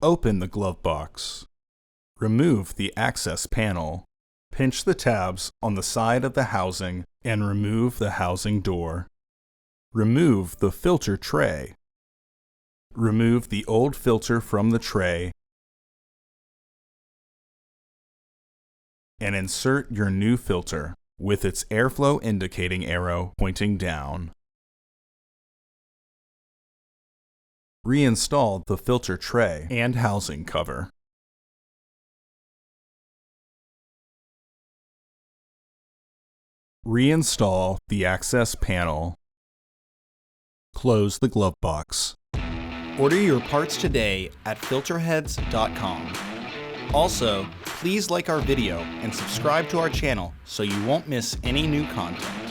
Open the glove box. Remove the access panel. Pinch the tabs on the side of the housing and remove the housing door. Remove the filter tray. Remove the old filter from the tray and insert your new filter with its airflow indicating arrow pointing down. Reinstall the filter tray and housing cover. Reinstall the access panel. Close the glove box. Order your parts today at filterheads.com. Also, please like our video and subscribe to our channel so you won't miss any new content.